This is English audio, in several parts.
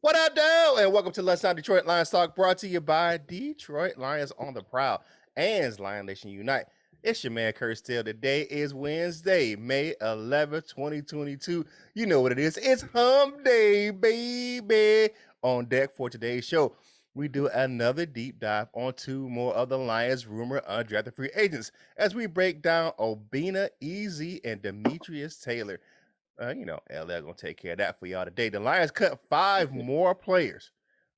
What up, Dale? And welcome to Let's Not Detroit Lions Talk, brought to you by Detroit Lions on the Prowl and Lion Nation Unite. It's your man, Curt Steele. Today is Wednesday, May 11th, 2022. You know what it is. It's Hump Day, baby. On deck for today's show, we do another deep dive on two more of the Lions' rumored undrafted free agents as we break down Obinna, Easy, and Demetrius Taylor. LL gonna take care of that for y'all today. The Lions cut five players,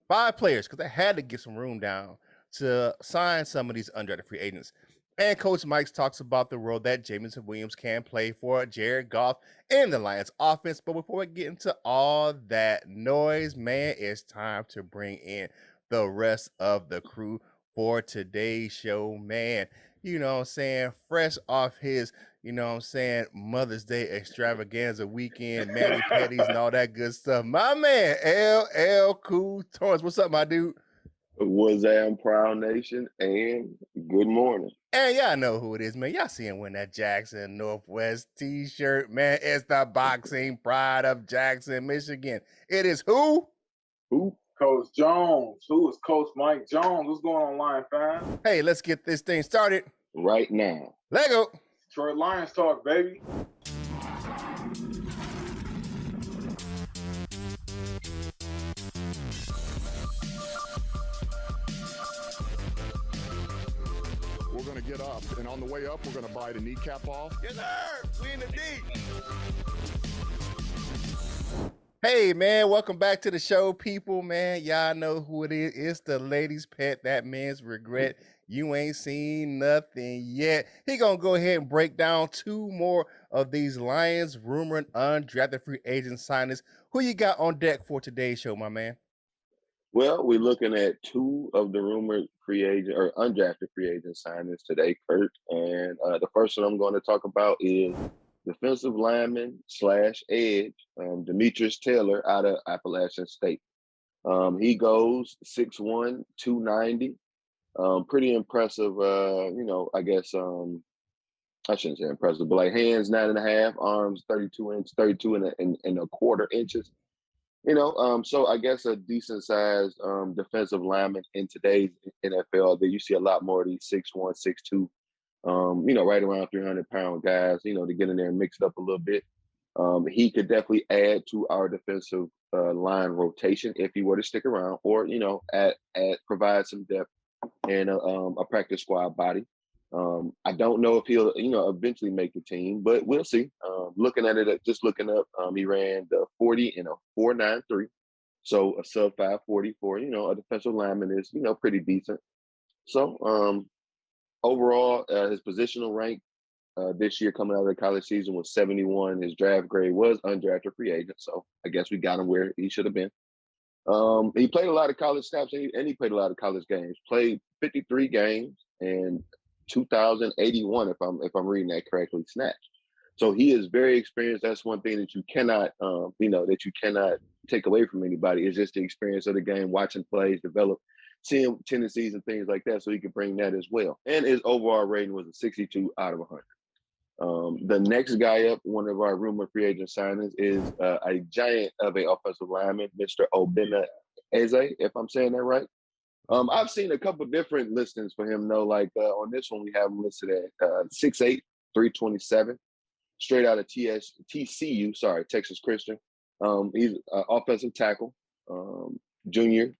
because they had to get some room down to sign some of these undrafted free agents. And Coach Mike talks about the role that Jameson Williams can play for Jared Goff in the Lions offense. But before we get into all that noise, man, it's time to bring in the rest of the crew for today's show, man. You know what I'm saying? Fresh off his Mother's Day extravaganza weekend, Manny Petties and all that good stuff. My man, LL Cool Torrance. What's up, my dude? Was Prowl Nation, and good morning. And y'all know who it is, man. Y'all see him wearing that Jackson Northwest t-shirt, man. It's the boxing pride of Jackson, Michigan. It is who? Who? Coach Jones. Who is Coach Mike Jones? What's going on, Lion fans? Hey, let's get this thing started right now. Let go. Detroit Lions talk, baby. We're going to get up, and on the way up, we're going to bite a kneecap off. Yes, sir. We in the deep. Hey, man, welcome back to the show, people, man. Y'all know who it is. It's the ladies' pet, that man's regret. You ain't seen nothing yet. He going to go ahead and break down two more of these Lions rumored undrafted free agent signings. Who you got on deck for today's show, my man? Well, we're looking at two of the rumored free agent or undrafted free agent signings today, Curt. And the first one I'm going to talk about is defensive lineman / edge, Demetrius Taylor out of Appalachian State. He goes 6'1", 290. Pretty impressive, I guess, I shouldn't say impressive, but like hands 9.5, arms 32 and a quarter inches. So I guess a decent sized defensive lineman in today's NFL that you see a lot more of these 6'1", 6'2", right around 300-pound guys, to get in there and mix it up a little bit. He could definitely add to our defensive line rotation if he were to stick around, or provide some depth and a practice squad body. I don't know if he'll, eventually make the team, but we'll see. Looking at it, just looking up, he ran the 40 in a 4.93, so a sub 540 for a defensive lineman is pretty decent. So overall, his positional rank this year coming out of the college season was 71. His draft grade was undrafted free agent, so I guess we got him where he should have been. He played a lot of college snaps and he played a lot of college games. Played 53 games and 2,081, if I'm reading that correctly, snaps. So he is very experienced. That's one thing that you cannot, take away from anybody, is just the experience of the game, watching plays develop, seeing tendencies and things like that. So he can bring that as well. And his overall rating was a 62 out of 100. The next guy up, one of our rumored free agent signings, is a giant of an offensive lineman, Mr. Obinna, if I'm saying that right. I've seen a couple different listings for him, though. Like on this one, we have him listed at 6'8", 327, straight out of TCU, Texas Christian. He's an offensive tackle, junior,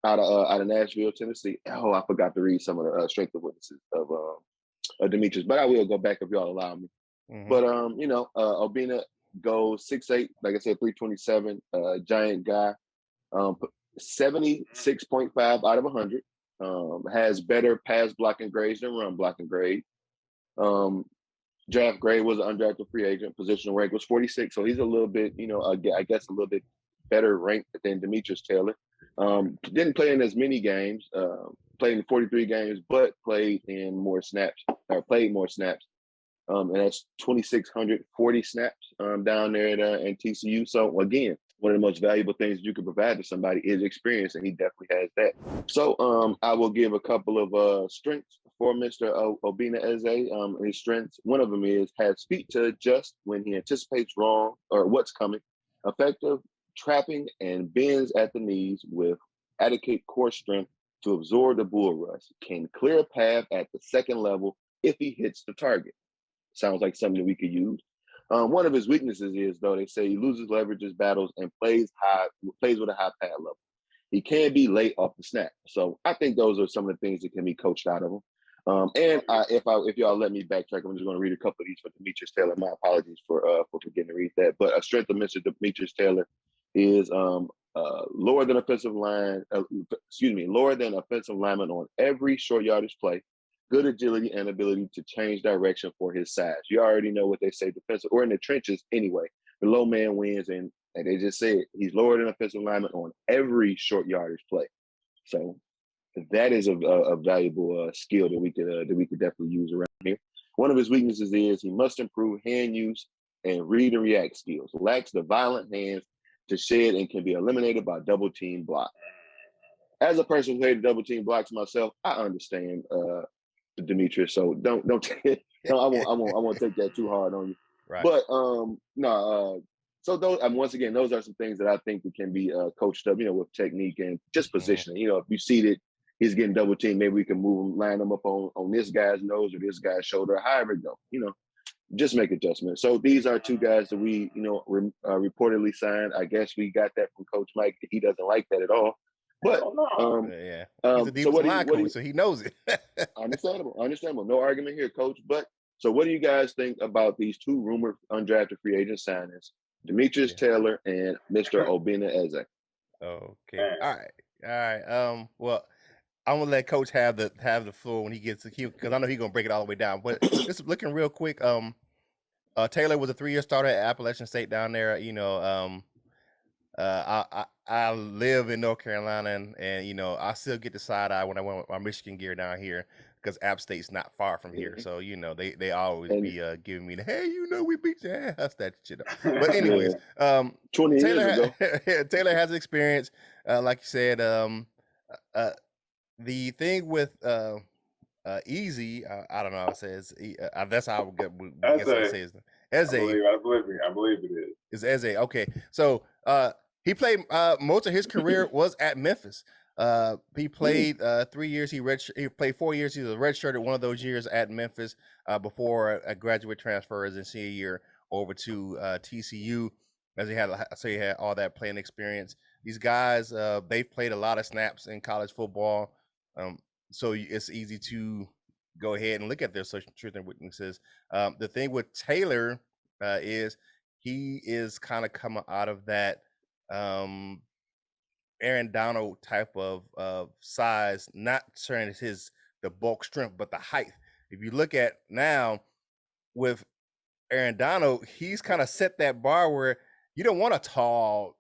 out of Nashville, Tennessee. Oh, I forgot to read some of the strength of witnesses of Demetrius, but I will go back if y'all allow me. Mm-hmm. But Obinna goes 6'8", like I said, 327, giant guy. 76.5 out of 100. Has better pass blocking grades than run blocking grade. Draft grade was an undrafted free agent. Positional rank was 46. So he's a little bit, I guess a little bit better ranked than Demetrius Taylor. Didn't play in as many games. Played in 43 games, but played more snaps. And that's 2,640 snaps down there at TCU. So again, one of the most valuable things you can provide to somebody is experience, and he definitely has that. So I will give a couple of strengths for Mr. Obinna Eze. His strengths, one of them is has feet to adjust when he anticipates wrong or what's coming. Effective trapping and bends at the knees with adequate core strength to absorb the bull rush. Can clear a path at the second level if he hits the target. Sounds like something that we could use. One of his weaknesses is, though, they say he loses leverages battles and plays with a high pad level. He can be late off the snap. So I think those are some of the things that can be coached out of him. If y'all let me backtrack, I'm just going to read a couple of these for Demetrius Taylor. My apologies for forgetting to read that. But a strength of Mr. Demetrius Taylor is lower than offensive lineman on every short yardage play. Good agility and ability to change direction for his size. You already know what they say defensive or in the trenches anyway. The low man wins, and they just said he's lower than offensive lineman on every short yardage play. So that is a valuable skill that we could definitely use around here. One of his weaknesses is he must improve hand use and read and react skills. Lacks the violent hands to shed and can be eliminated by double team block. As a person who hated double team blocks myself, I understand Demetrius. So don't I won't take that too hard on you. Right. But so those once again, those are some things that I think that can be coached up, with technique and just positioning. If you see that he's getting double teamed, maybe we can move him, line him up on this guy's nose or this guy's shoulder, however it go. Just make adjustments. So these are two guys that we, reportedly signed. I guess we got that from Coach Mike. He doesn't like that at all. But he's a defensive line coach, so he knows it. Understandable. No argument here, Coach. But so what do you guys think about these two rumored undrafted free agent signings, Demetrius Taylor and Mr. Obinna Eze? Okay. All right. Well, I'm gonna let Coach have the floor when he gets because I know he's gonna break it all the way down. But just looking real quick, Taylor was a 3-year starter at Appalachian State down there. I live in North Carolina, and I still get the side eye when I wear my Michigan gear down here because App State's not far from here. So they always be giving me the hey, we beat your ass, that shit. But anyways, 20 years ago, Taylor has experience, like you said. The thing with Easy, I don't know how it says. That's how I would guess I say his name. Eze. I believe it is. It's Eze. Okay, so he played most of his career was at Memphis. He played 3 years. He played 4 years. He was a redshirted one of those years at Memphis before a graduate transfer as a senior year over to TCU, as he had all that playing experience. These guys, they've played a lot of snaps in college football, so it's easy to go ahead and look at their strengths and weaknesses. The thing with Taylor is he is kind of coming out of that Aaron Donald type of size, not certain the bulk strength, but the height. If you look at now with Aaron Donald, he's kind of set that bar where you don't want a tall,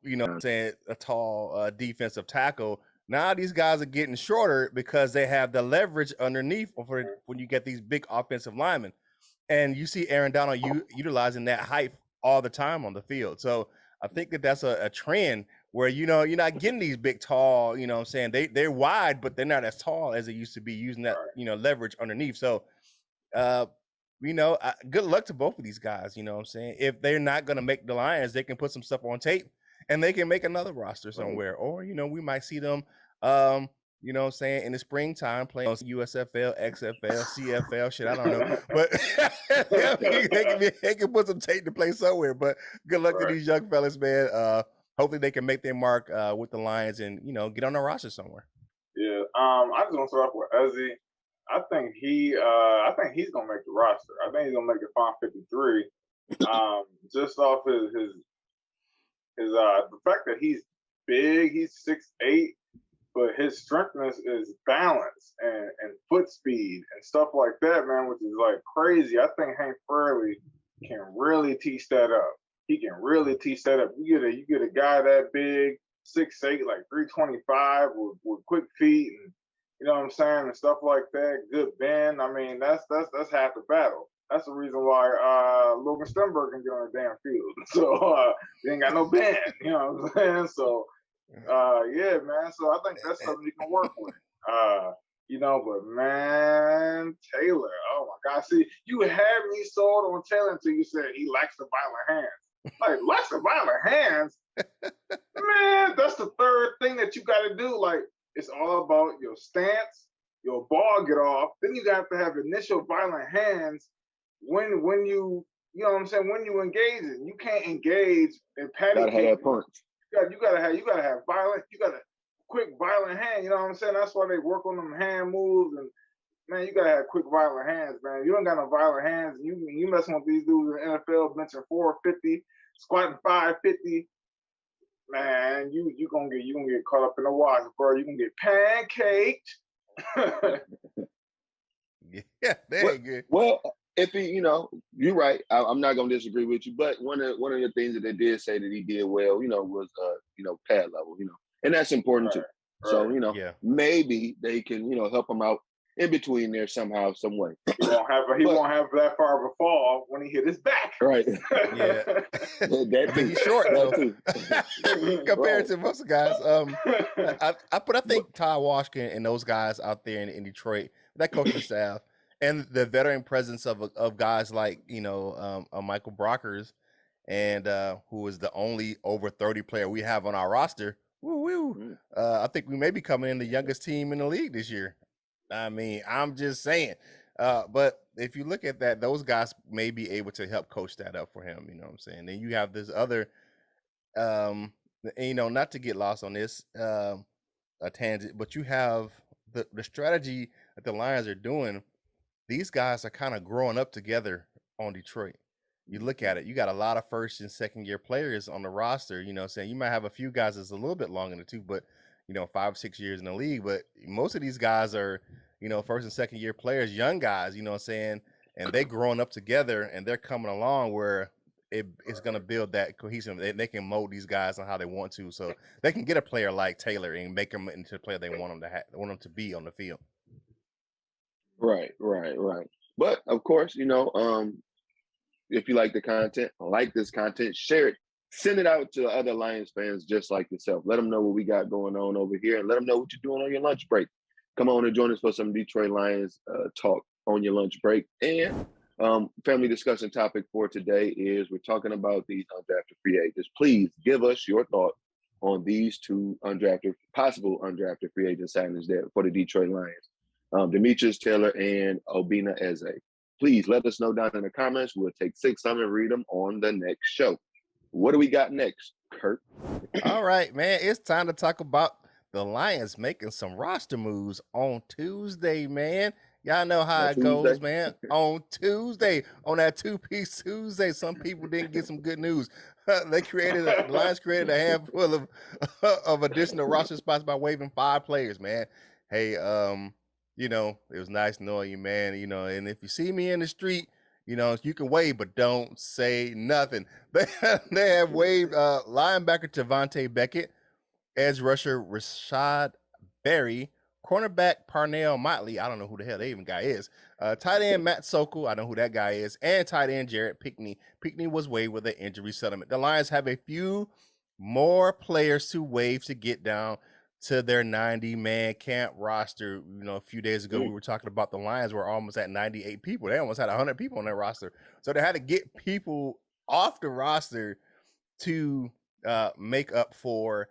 defensive tackle. Now these guys are getting shorter because they have the leverage underneath when you get these big offensive linemen. And you see Aaron Donald utilizing that height all the time on the field. So I think that's a trend where, you're not getting these big, tall, they're wide, but they're not as tall as they used to be using that, leverage underneath. So, good luck to both of these guys. If they're not going to make the Lions, they can put some stuff on tape and they can make another roster somewhere. Or, we might see them, in the springtime playing USFL, XFL, CFL, shit, I don't know. But they can put some tape to play somewhere. But good luck to these young fellas, man. Hopefully they can make their mark with the Lions and, get on the roster somewhere. Yeah, I just want to start off with Eze. I think he's gonna make the roster. I think he's gonna make the final 53. Just off his the fact that he's big, he's 6'8", but his strengthness is balance and foot speed and stuff like that, man, which is like crazy. I think Hank Fairley can really teach that up. He can really teach that up. You get a guy that big, 6'8", like 325 with quick feet and you know what I'm saying, and stuff like that. Good bend. I mean, that's half the battle. That's the reason why Logan Stenberg can get on the damn field. So he ain't got no bend. You know what I'm saying? So yeah, man. So I think that's something you can work with. But man, Taylor. Oh my God. See, you had me sold on Taylor until you said he lacks the violent hands. Like, less of violent hands, man, that's the third thing that you got to do. Like, it's all about your stance, your ball get off. Then you got to have initial violent hands when you know what I'm saying, when you engage it. You can't engage and patty Gotta have cake. that punch. You gotta have violent. You got a quick violent hand. You know what I'm saying? That's why they work on them hand moves. And man, you gotta have quick violent hands, man. You don't got no violent hands. You messing with these dudes in the NFL benching 450, squatting 550. Man, you gonna get caught up in the wash, bro. You gonna get pancaked. Yeah, there you go. Well, if he, you're right. I'm not gonna disagree with you. But one of the things that they did say that he did well, was pad level, and that's important too. So maybe they can help him out in between there somehow, some way. He won't have that far of a fall when he hit his back. Right. Yeah. That he's short though. Compared to most guys. I think Todd Washington and those guys out there in Detroit, that coaching staff, and the veteran presence of guys like Michael Brockers, and who is the only over 30 player we have on our roster. Woo. I think we may be coming in the youngest team in the league this year. I mean, I'm just saying. But if you look at that, those guys may be able to help coach that up for him. You know what I'm saying? Then you have this other, not to get lost on this a tangent, but you have the strategy that the Lions are doing. These guys are kind of growing up together on Detroit. You look at it, you got a lot of first and second year players on the roster. Saying you might have a few guys that's a little bit long in the tooth, but 5 or 6 years in the league. But most of these guys are, first and second year players, young guys, you know what I'm saying? And they growing up together and they're coming along where it's going to build that cohesion. They can mold these guys on how they want to. So they can get a player like Taylor and make them into the player they want them to be on the field. Right. But of course, if you like the content, like this content, share it. Send it out to other Lions fans just like yourself. Let them know what we got going on over here, and let them know what you're doing on your lunch break. Come on and join us for some Detroit Lions talk on your lunch break. And family discussion topic for today is we're talking about these undrafted free agents. Please give us your thought on these two possible undrafted free agent signings there for the Detroit Lions. Demetrius Taylor and Obinna Eze. Please let us know down in the comments. We'll take 6 of them and read them on the next show. What do we got next, Curt? All right, man. It's time to talk about the Lions making some roster moves on Tuesday, man. Y'all know how it goes, man. On Tuesday, on that 2-piece Tuesday, some people didn't get some good news. The Lions created a handful of additional roster spots by waiving 5 players, man. Hey, it was nice knowing you, man. And if you see me in the street, you can wave, but don't say nothing. They have waived linebacker Tavante Beckett, edge rusher Rashad Berry, cornerback Parnell Motley. I don't know who the hell that even guy is. Tight end Matt Sokol. I know who that guy is. And tight end Jared Pickney. Pickney was waived with an injury settlement. The Lions have a few more players to waive to get down to their 90-man camp roster. A few days ago, we were talking about the Lions were almost at 98 people. They almost had 100 people on their roster. So they had to get people off the roster to make up for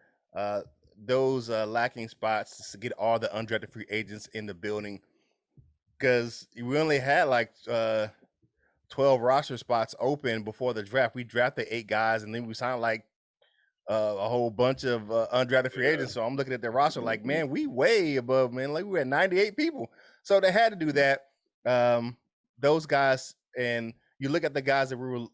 those lacking spots, to get all the undrafted free agents in the building. Because we only had like 12 roster spots open before the draft. We drafted 8 guys, and then we signed like a whole bunch of undrafted free agents. So I'm looking at their roster like, man, we way above, man. Like we had 98 people. So they had to do that. Those guys, and you look at the guys that we were,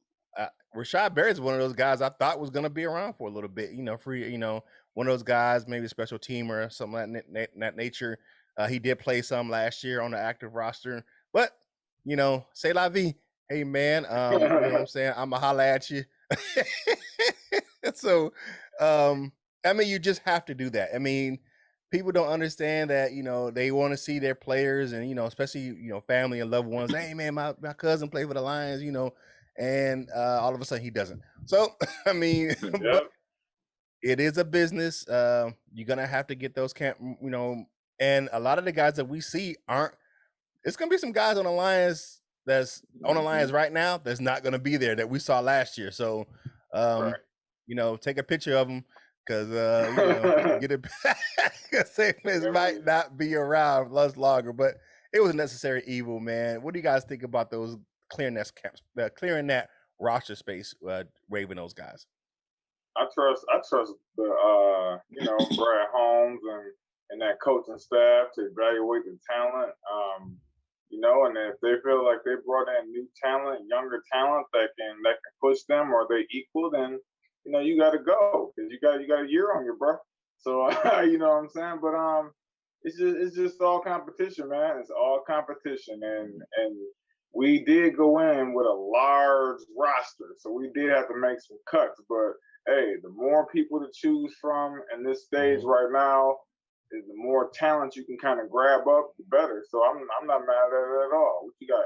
Rashad Berry is one of those guys I thought was going to be around for a little bit, free, one of those guys, maybe a special teamer or something like that nature. He did play some last year on the active roster, but say la vie. Hey man, you know what I'm saying? I'ma holla at you. So, you just have to do that. People don't understand that, they want to see their players and, especially, family and loved ones. Hey man, my cousin played for the Lions, and all of a sudden he doesn't. So, but it is a business. You're going to have to get those camp, and a lot of the guys that we see it's going to be some guys on the Lions that's on the Lions right now that's not going to be there that we saw last year. So Right. Take a picture of them because get it. Because Saints might not be around much longer, but it was a necessary evil, man. What do you guys think about those clearing that roster space, waiving those guys? I trust the Brad Holmes and that coaching staff to evaluate the talent. And if they feel like they brought in new talent, younger talent that can push them, or they equal, then you got to go because you got a year on you, bro. So you know what I'm saying. But it's just all competition, man. It's all competition, and we did go in with a large roster, so we did have to make some cuts. But hey, the more people to choose from in this stage right now, is the more talent you can kind of grab up, the better. So I'm not mad at it at all. What you got,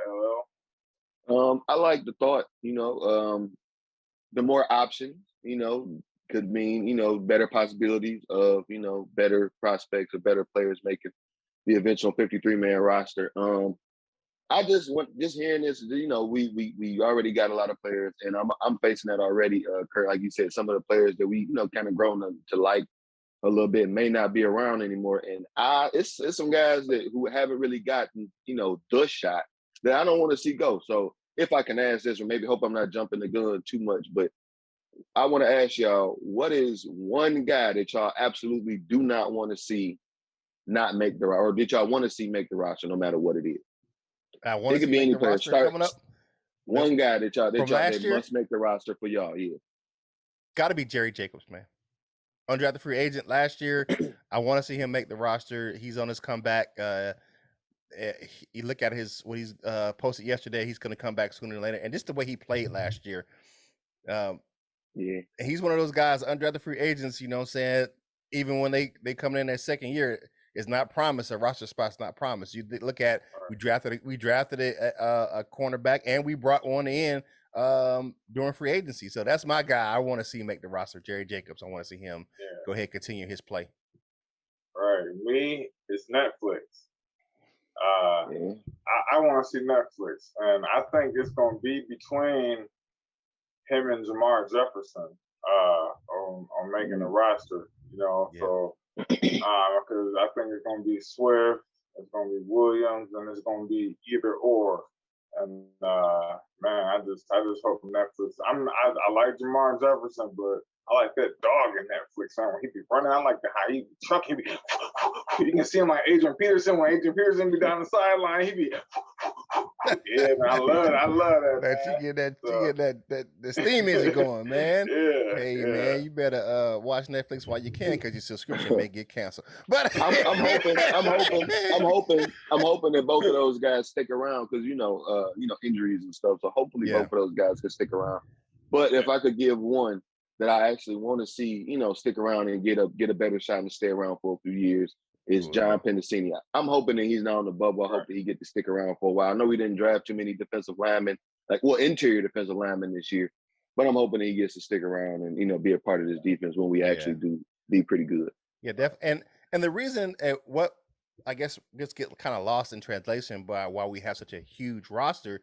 LL? I like the thought. The more options, could mean better possibilities of better prospects or better players making the eventual 53-man roster. I just hearing this, we already got a lot of players, and I'm facing that already, Curt. Like you said, some of the players that we kind of grown to like a little bit may not be around anymore, and it's some guys who haven't really gotten the shot that I don't want to see go. So if I can ask this, or maybe hope I'm not jumping the gun too much, but I want to ask y'all, what is one guy that y'all absolutely do not want to see not make the roster, or did y'all want to see make the roster no matter what it is? I want to see make the roster coming up. One guy that must make the roster for y'all. Yeah, got to be Jerry Jacobs, man. Undrafted free agent last year. I want to see him make the roster. He's on his comeback. You look at what he's posted yesterday. He's going to come back sooner or later, and just the way he played last year. He's one of those guys, undrafted free agents. You know what I'm saying? Even when they come in their second year, it's not promised. A roster spot's not promised. You look at we drafted a cornerback, and we brought one in during free agency. So that's my guy. I want to see make the roster, Jerry Jacobs. I want to see him go ahead and continue his play. Right, me, it's Netflix. I want to see Netflix, and I think it's going to be between him and Jamar Jefferson on making the roster. So because I think it's going to be Swift, it's going to be Williams, and it's going to be either or. And man, I just hope Netflix. I like Jamar Jefferson, but I like that dog in Netflix. When he be running, I like how he truck. He be. You can see him like Adrian Peterson. When Adrian Peterson be down the sideline, he be. Yeah, man, I love that. Man. You get that the steam engine going, man. Yeah. Hey, man, you better watch Netflix while you can, because your subscription may get canceled. But I'm hoping that both of those guys stick around, because injuries and stuff. So hopefully both of those guys can stick around. But if I could give one that I actually want to see, stick around and get a better shot and stay around for a few years, is John Pendicini. I'm hoping that he's not on the bubble. I hope that he get to stick around for a while. I know we didn't draft too many defensive linemen, interior defensive linemen this year, but I'm hoping that he gets to stick around and be a part of this defense when we actually do be pretty good. Yeah, definitely. And the reason what I guess just get kind of lost in translation by why we have such a huge roster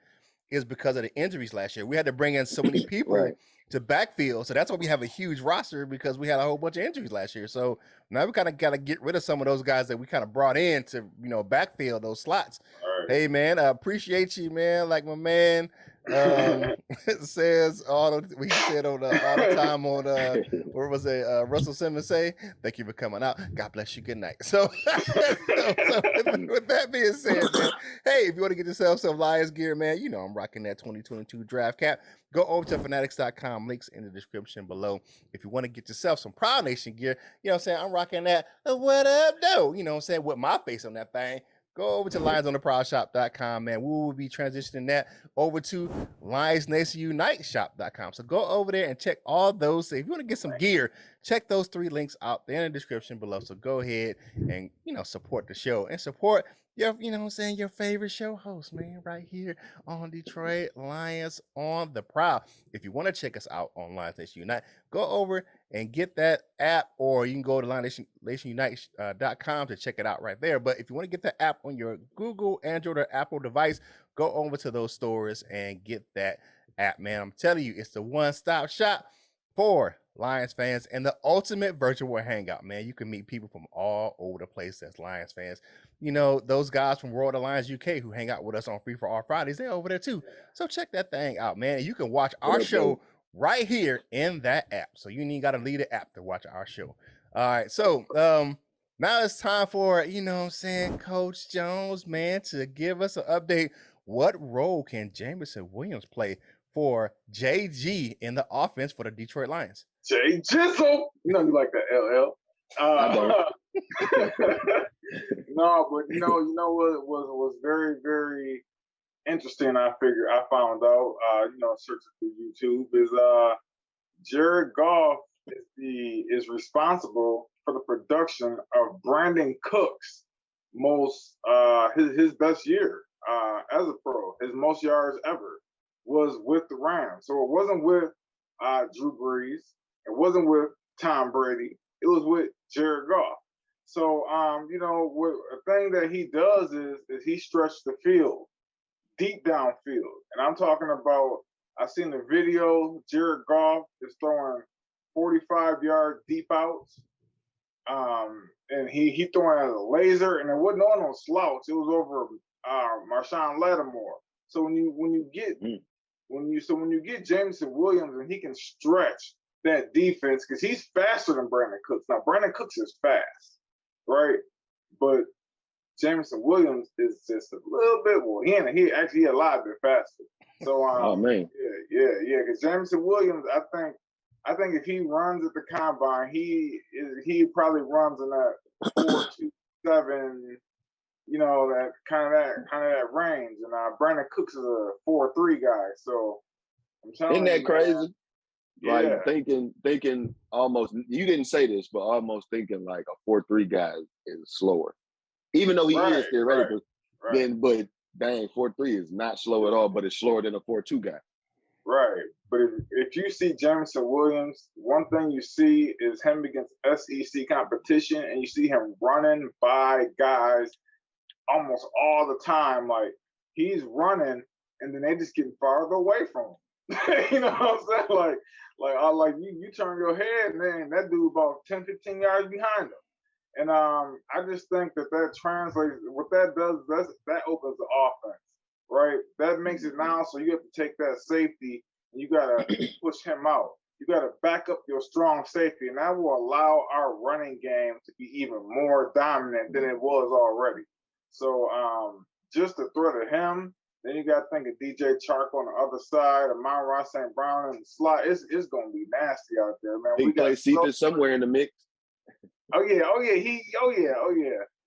is because of the injuries last year. We had to bring in so many people to backfield. So that's why we have a huge roster, because we had a whole bunch of injuries last year. So now we kind of got to get rid of some of those guys that we kind of brought in to, backfield those slots. Right. Hey, man, I appreciate you, man. Like my man says we said all the time on where was it? Russell Simmons say, "Thank you for coming out. God bless you. Good night." So, with that being said, man, hey, if you want to get yourself some Lions gear, man, I'm rocking that 2022 draft cap. Go over to fanatics.com. Links in the description below. If you want to get yourself some Prowl Nation gear, I'm rocking that. What up, though? With my face on that thing. Go over to lionsontheprowlshop.com, man. We will be transitioning that over to lionsnationuniteshop.com. So go over there and check all those. So if you want to get some gear, check those 3 links out there in the description below. So go ahead and, support the show and support your, your favorite show host, man, right here on Detroit Lions on the Prowl. If you want to check us out on Lions Nation Unite, go over and get that app, or you can go to lionsnationunite.com to check it out right there. But if you want to get the app on your Google, Android, or Apple device, go over to those stores and get that app, man. I'm telling you, it's the one-stop shop for Lions fans and the ultimate virtual hangout, man. You can meet people from all over the place that's Lions fans. You know, those guys from World Alliance UK who hang out with us on Free for All Fridays, they're over there too. So check that thing out, man. You can watch our show right here in that app. So you ain't even got to leave the app to watch our show. All right. So now it's time for, you know what I'm saying, Coach Jones, man, to give us an update. What role can Jameson Williams play for JG in the offense for the Detroit Lions? Jay Jizzle. You know you like that, LL. I don't. No, but you know what was very, very interesting. I found out, searching through YouTube is Jared Goff is responsible for the production of Brandon Cook's his best year as a pro. His most yards ever was with the Rams. So it wasn't with Drew Brees. It wasn't with Tom Brady. It was with Jared Goff. So a thing that he does is he stretched the field deep downfield, and I'm talking about. I've seen the video. Jared Goff is throwing 45-yard deep outs, and he throwing at a laser, and it wasn't on no slouch. It was over Marshawn Lattimore. So when you get Jameson Williams and he can stretch that defense because he's faster than Brandon Cooks. Now Brandon Cooks is fast, right? But Jameson Williams is just a little bit he actually a lot bit faster. So oh man, yeah. Because Jameson Williams, I think if he runs at the combine, he probably runs in that 4.27, that kind of that range. And Brandon Cooks is a 4.3 guy. So I'm telling you, isn't that crazy? Yeah. Like thinking almost. You didn't say this, but almost thinking like a 4.3 guy is slower, even though he is theoretically. Right. Then, but dang, 4.3 is not slow at all, but it's slower than a 4.2 guy. Right. But if you see Jameson Williams, one thing you see is him against SEC competition, and you see him running by guys almost all the time. Like he's running, and then they just getting farther away from him. You know what I'm saying? Like you turn your head, man, that dude about 10, 15 yards behind him. And I just think that translates. What that does, that opens the offense, right? That makes it now so you have to take that safety and you gotta push him out. You gotta back up your strong safety, and that will allow our running game to be even more dominant than it was already. So just the threat of him. Then you got to think of DJ Chark on the other side, Amon-Ra St. Brown in the slot. It's going to be nasty out there, man. He plays Cephas somewhere in the mix. Oh yeah.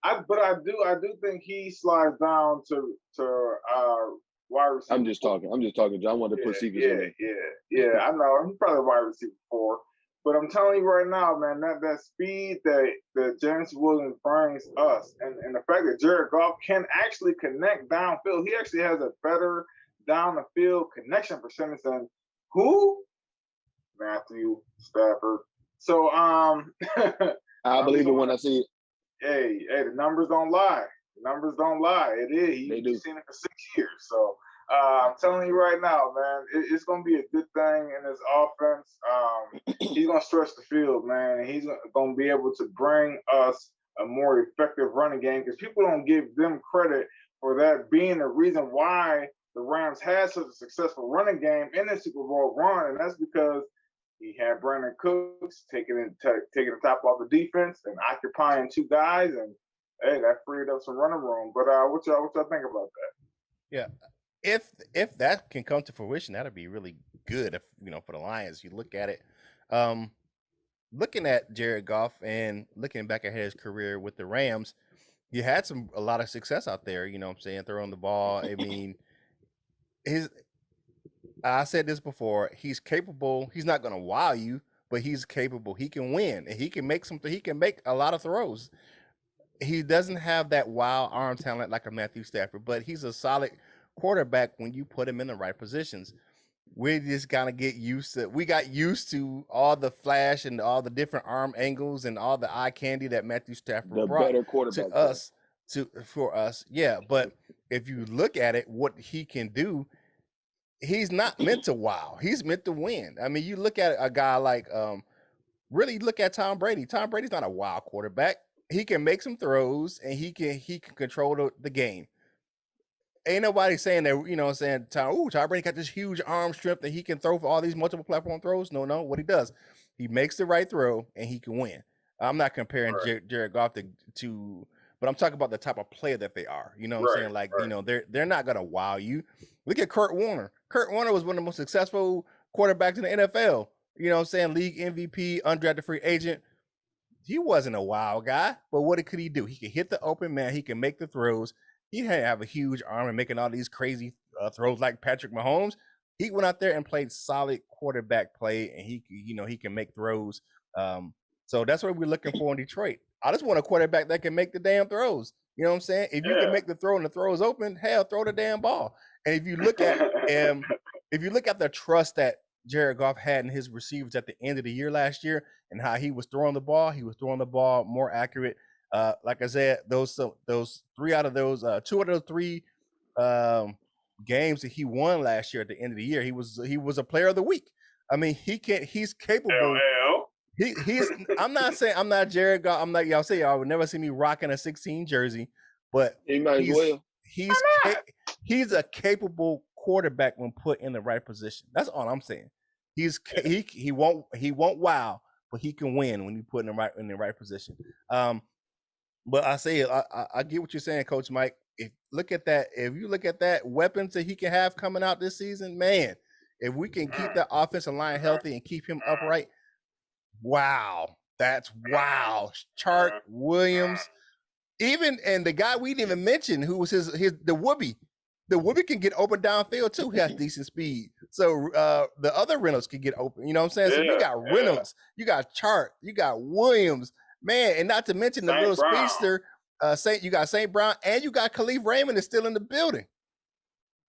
I do think he slides down to wide receiver. I'm just talking, John. I want to put Cephas in there. Yeah. I know he's probably wide receiver 4. But I'm telling you right now, man, that speed that James Williams brings us, and the fact that Jared Goff can actually connect downfield, he actually has a better down the field connection percentage than who? Matthew Stafford. So I believe it when I see it. Hey, the numbers don't lie. It is. He's seen it for 6 years. So I'm telling you right now, man, it's going to be a good thing in his offense. He's going to stretch the field, man, and he's going to be able to bring us a more effective running game because people don't give them credit for that being the reason why the Rams had such a successful running game in the Super Bowl run, and that's because he had Brandon Cooks taking the top off the defense and occupying 2 guys, and hey, that freed up some running room. But what y'all think about that? Yeah. If that can come to fruition, that'd be really good. If for the Lions, you look at it, looking at Jared Goff and looking back at his career with the Rams, he had a lot of success out there. You know what I'm saying, throwing the ball. I mean, I said this before. He's capable. He's not going to wow you, but he's capable. He can win, and he can make something. He can make a lot of throws. He doesn't have that wild arm talent like a Matthew Stafford, but he's a solid quarterback when you put him in the right positions. We just gotta get used to. We got used to all the flash and all the different arm angles and all the eye candy that Matthew Stafford brought better quarterback to us. For us, yeah. But if you look at it, what he can do, he's not meant to wow. He's meant to win. I mean, you look at a guy like really look at Tom Brady. Tom Brady's not a wild quarterback. He can make some throws and he can control the game. Ain't nobody saying that, you know what I'm saying, Tom Brady got this huge arm strength that he can throw for all these multiple platform throws. No, what he does, he makes the right throw and he can win. I'm not comparing Jared Goff to, but I'm talking about the type of player that they are. You know what I'm saying? Like, you know, they're not gonna wow you. Look at Kurt Warner. Kurt Warner was one of the most successful quarterbacks in the NFL. You know what I'm saying? League MVP, undrafted free agent. He wasn't a wild guy, but what could he do? He could hit the open man. He can make the throws. He had have a huge arm and making all these crazy throws like Patrick Mahomes. He went out there and played solid quarterback play, and he can make throws. So that's what we're looking for in Detroit. I just want a quarterback that can make the damn throws. You know what I'm saying? If you can make the throw and the throw is open, hell, throw the damn ball. And if you look at the trust that Jared Goff had in his receivers at the end of the year last year and how he was throwing the ball more accurate. Like I said, those 3 out of those 2 out of those 3 games that he won last year at the end of the year, he was a player of the week. I mean, he's capable. I'm not saying I'm not Jared Goff. I'm not y'all say y'all would never see me rocking a 16 jersey, but he might as well. He's a capable quarterback when put in the right position. That's all I'm saying. He won't wow, but he can win when you put in the right position. But I say I get what you're saying, Coach Mike. If you look at that weapons that he can have coming out this season, man, if we can keep that offensive line healthy and keep him upright, wow, that's wow. Chart, Williams, and the guy we didn't even mention who was the Whoopi. The Whoopi can get open downfield too. He has decent speed. So the other Reynolds can get open. You know what I'm saying? So you got Reynolds, you got Chart, you got Williams, man, and not to mention the little speedster, you got St. Brown, and you got Khalif Raymond is still in the building.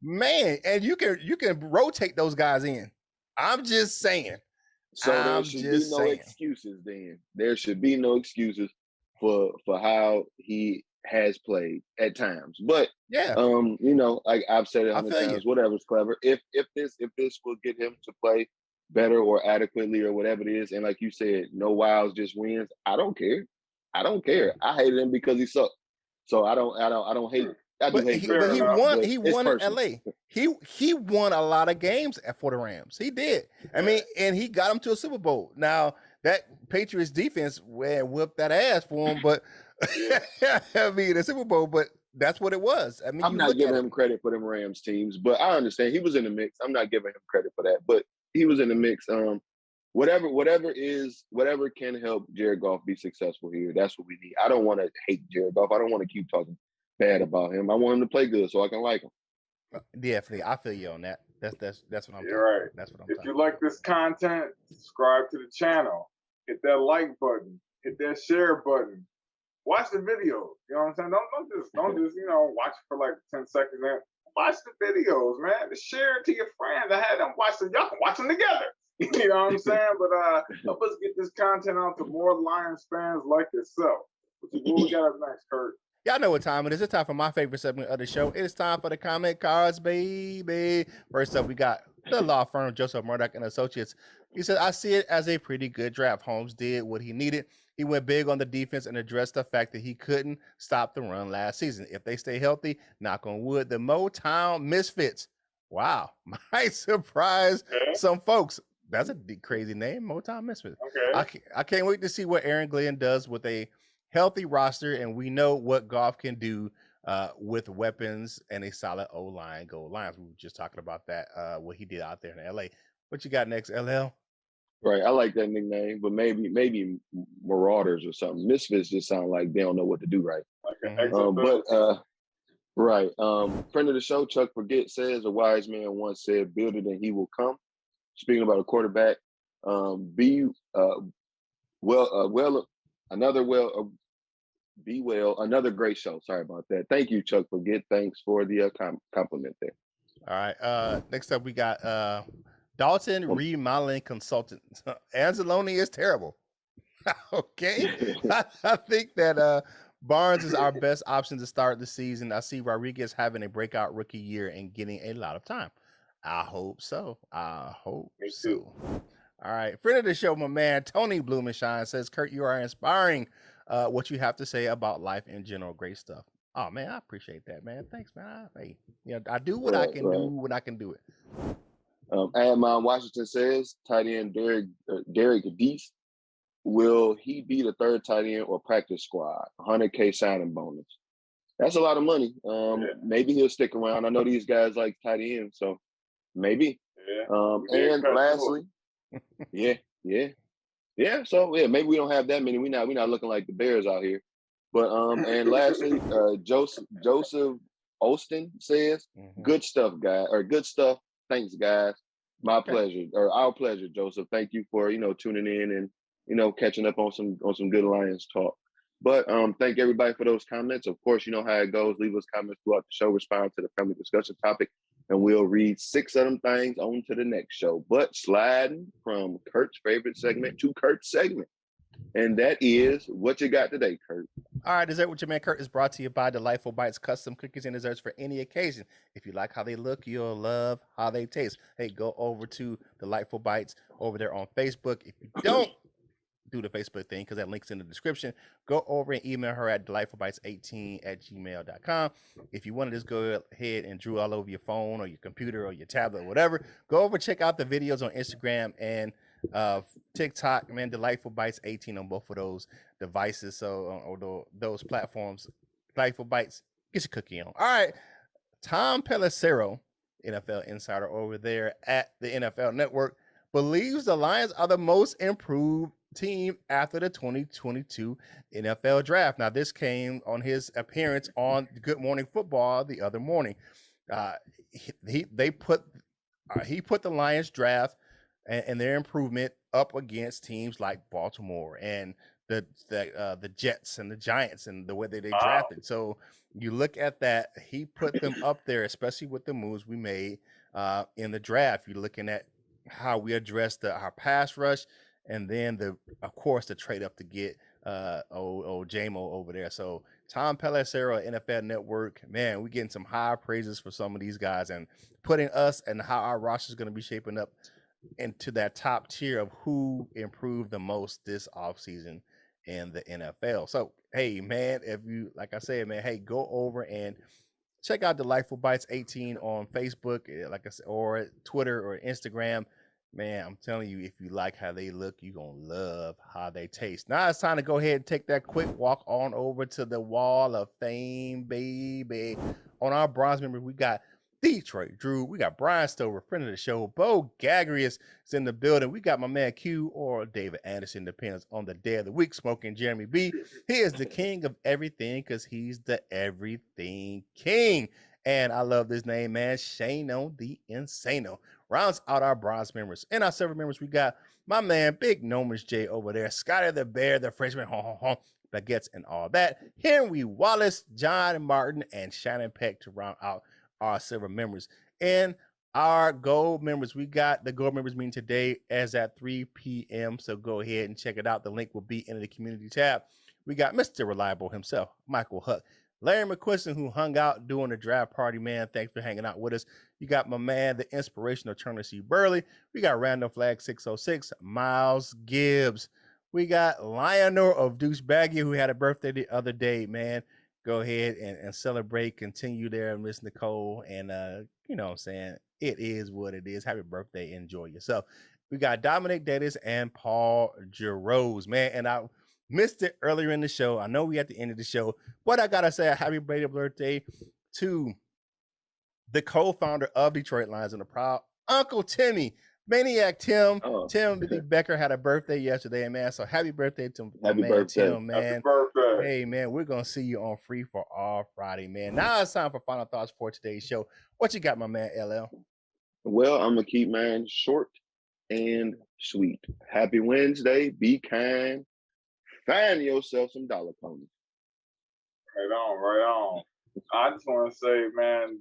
Man, and you can rotate those guys in. I'm just saying. So there should be no excuses then. There should be no excuses for how he has played at times. But you know, like I've said it 100 times, whatever's clever. If this will get him to play better or adequately or whatever it is, and like you said, no wows, just wins, I don't care. I hated him because he sucked. So I don't hate. He won in LA. He won a lot of games for the Rams. He did. I mean, and he got him to a Super Bowl. Now that Patriots defense whipped that ass for him, but I mean the Super Bowl. But that's what it was. I mean, I'm not giving him credit for them Rams teams, but I understand he was in the mix. I'm not giving him credit for that, but he was in the mix. Whatever can help Jared Goff be successful here. That's what we need. I don't want to hate Jared Goff. I don't want to keep talking bad about him. I want him to play good so I can like him. Definitely, I feel you on that. That's what I'm. You're right. That's what I'm. If you like this content, subscribe to the channel. Hit that like button. Hit that share button. Watch the video. You know what I'm saying? Don't just watch it for like 10 seconds. Man. Watch the videos, man. Share it to your friends. I had them watch them. Y'all can watch them together. You know what I'm saying? But help us get this content out to more Lions fans like yourself. What we got up next, Kurt? Y'all know what time it is. It's time for my favorite segment of the show. It is time for the comment cards, baby. First up, we got the law firm Joseph Murdoch and Associates. He said, I see it as a pretty good draft. Holmes did what he needed. He went big on the defense and addressed the fact that he couldn't stop the run last season. If they stay healthy, knock on wood, the Motown Misfits. Wow. Might surprise some folks. That's a crazy name, Motown Misfits. Okay. I can't wait to see what Aaron Glenn does with a healthy roster, and we know what Goff can do with weapons and a solid O-line, goal lines. We were just talking about that, what he did out there in LA. What you got next, LL? Right, I like that nickname, but maybe Marauders or something. Misfits just sound like they don't know what to do right. Okay. Friend of the show, Chuck Forget says, a wise man once said, build it and he will come. Speaking about a quarterback, another great show. Sorry about that. Thank you, Chuck Forget. Thanks for the compliment there. All right. Next up, we got Dalton Remodeling Consultant. Anzalone is terrible. Okay. I think that Barnes is our best option to start the season. I see Rodriguez having a breakout rookie year and getting a lot of time. I hope so. I hope Me so. too. All right. Friend of the show, my man, Tony Blumenshine says, Curt, you are inspiring. What you have to say about life in general. Great stuff. Oh, man, I appreciate that, man. Thanks, man. Hey, I do what I can do when I can do it. Admon Washington says, tight end Derek Deese, will he be the third tight end or practice squad? 100K signing bonus. That's a lot of money. Maybe he'll stick around. I know these guys like tight ends, so maybe. Yeah. And lastly, yeah. So maybe we don't have that many. We're not looking like the Bears out here. But and lastly, Joseph Olston says, good stuff, guys, or good stuff. Thanks, guys. My pleasure, or our pleasure, Joseph. Thank you for tuning in and catching up on some good Lions talk. But thank everybody for those comments. Of course, you know how it goes. Leave us comments throughout the show. Respond to the family discussion topic, and we'll read 6 of them things on to the next show. But sliding from Curt's favorite segment to Curt's segment, and that is what you got today, Curt. All right, Dessert with your man Curt is brought to you by Delightful Bites, custom cookies and desserts for any occasion. If you like how they look, you'll love how they taste. Hey, go over to Delightful Bites over there on Facebook. If you don't do the Facebook thing, because that link's in the description, go over and email her at delightfulbites18@gmail.com. If you want to just go ahead and drew all over your phone or your computer or your tablet or whatever, go over, check out the videos on Instagram and TikTok, man. Delightful Bites 18 on both of those devices, so those platforms. Delightful Bites, get your cookie on. All right, Tom Pelissero, NFL insider over there at the NFL Network, believes the Lions are the most improved team after the 2022 NFL draft. Now, this came on his appearance on Good Morning Football the other morning. He put the Lions draft and their improvement up against teams like Baltimore and the Jets and the Giants and the way that they drafted. So you look at that, he put them up there, especially with the moves we made in the draft. You're looking at how we addressed our pass rush, and then of course the trade up to get Jamo over there. So Tom Pelissero, NFL Network, man, we're getting some high praises for some of these guys and putting us and how our roster is going to be shaping up into that top tier of who improved the most this offseason in the NFL. So, hey, man, if you, like I said, man, hey, go over and check out Delightful Bites 18 on Facebook, like I said, or Twitter or Instagram. Man, I'm telling you, if you like how they look, you're going to love how they taste. Now it's time to go ahead and take that quick walk on over to the Wall of Fame, baby. On our bronze member, we got Detroit Drew. We got Brian Stover, friend of the show. Bo Gagrius is in the building. We got my man Q, or David Anderson, depends on the day of the week, smoking Jeremy B. He is the king of everything because he's the everything king. And I love this name, man. Shano the Insano. Rounds out our bronze members. And our silver members, we got my man Big Nomus J over there. Scotty the Bear, the freshman, baguettes and all that. Henry Wallace, John Martin, and Shannon Peck to round out our silver members. And our gold members, we got the gold members meeting today as at 3 p.m. So go ahead and check it out. The link will be in the community tab. We got Mr. Reliable himself, Michael Huck. Larry McQuiston, who hung out during the draft party, man. Thanks for hanging out with us. You got my man, the inspirational Turner C. Burley. We got Random Flag 606, Miles Gibbs. We got Lionel of Deuce Baggy, who had a birthday the other day, man. Go ahead and celebrate. Continue there, Miss Nicole. And, you know what I'm saying? It is what it is. Happy birthday. Enjoy yourself. We got Dominic Davis and Paul Giroux, man. And I missed it earlier in the show. I know we at the end of the show, but I got to say a happy birthday to the co-founder of Detroit Lions on the Prowl, Uncle Timmy. Maniac Tim. Tim Becker had a birthday yesterday, man. So happy birthday to my man Tim, man. Happy birthday. Hey, man, we're going to see you on Free for All Friday, man. Now it's time for final thoughts for today's show. What you got, my man, LL? Well, I'm going to keep mine short and sweet. Happy Wednesday. Be kind. Find yourself some dollar ponies. Right on. I just want to say, man,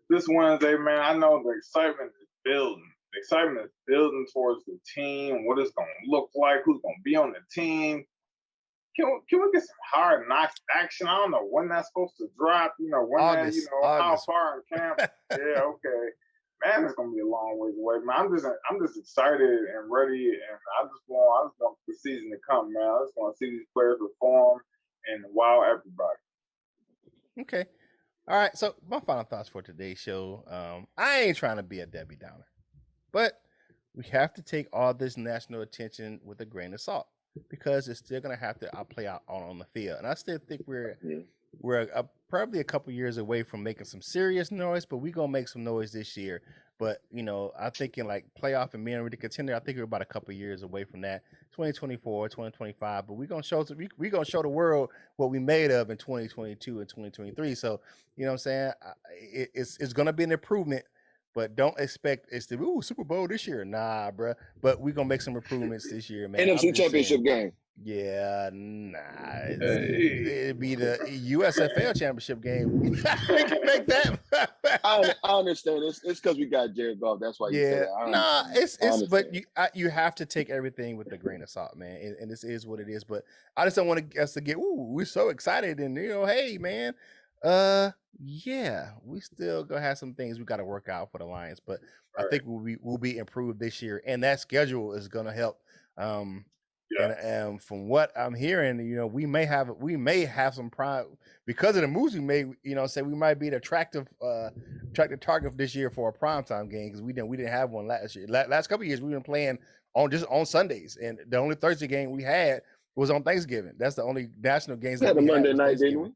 this Wednesday, man, I know the excitement is building. The excitement is building towards the team, what it's going to look like, who's going to be on the team. Can we get some hard knocks action? I don't know when that's supposed to drop, when August, how far in camp. Yeah, okay. man, it's gonna be a long ways away, man. I'm just excited and ready, and I just want the season to come, man. I just want to see these players perform and wow everybody. Okay. All right. So my final thoughts for today's show. I ain't trying to be a Debbie Downer, but we have to take all this national attention with a grain of salt because it's still gonna have to play out on the field, and I still think we're probably a couple years away from making some serious noise, but we're gonna make some noise this year. But I'm thinking like playoff and being really contender. I think we're about a couple years away from that, 2024, 2025. But we're gonna show the world what we made of in 2022 and 2023. So what I'm saying, it's gonna be an improvement. But don't expect it's the Super Bowl this year. Nah, bro. But we're gonna make some improvements this year, man. NFC Championship game. Yeah, nah. It'd be the USFL championship game. We can make that. I understand. It's because we got Jared Goff. That's why you say that. Nah, it's but you have to take everything with a grain of salt, man. And this is what it is. But I just don't want us to get we're so excited and hey, man. Yeah, we still gonna have some things we got to work out for the Lions, but I think we'll be improved this year, and that schedule is gonna help. And from what I'm hearing, we may have some prime because of the moves we made. Say we might be an attractive target this year for a primetime game because we didn't have one last year. Last couple of years we've been playing on Sundays, and the only Thursday game we had was on Thanksgiving. That's the only national games that we had. Monday night, didn't we?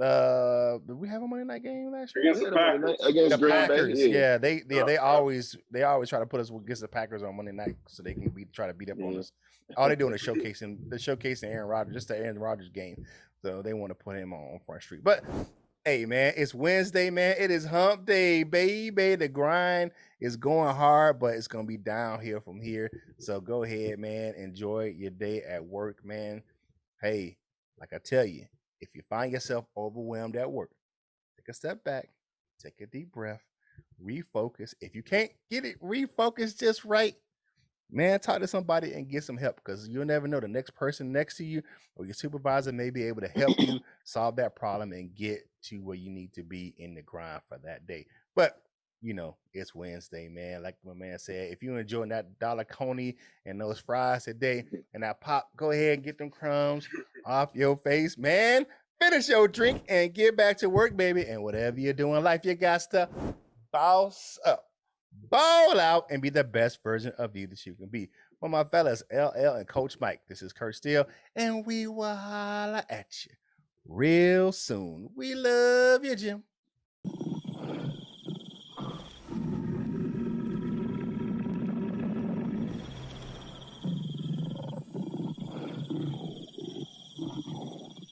Did we have a Monday night game last year? Against the Packers. Yeah, they always try to put us against the Packers on Monday night so they can try to beat up on us. All they're doing is showcasing Aaron Rodgers, just the Aaron Rodgers game. So they want to put him on Front Street. But hey, man, it's Wednesday, man. It is hump day, baby. The grind is going hard, but it's gonna be downhill from here. So go ahead, man. Enjoy your day at work, man. Hey, like I tell you. If you find yourself overwhelmed at work, take a step back, take a deep breath, refocus. If you can't get it refocused just right, man, talk to somebody and get some help because you'll never know. The next person next to you or your supervisor may be able to help you solve that problem and get to where you need to be in the grind for that day. But it's Wednesday, man. Like my man said, if you're enjoying that dollar coney and those fries today and that pop, go ahead and get them crumbs off your face, man. Finish your drink and get back to work, baby. And whatever you're doing in life, you got to boss up, ball out, and be the best version of you that you can be. For my fellas, LL and Coach Mike, this is Curt Steele, and we will holla at you real soon. We love you, Jim.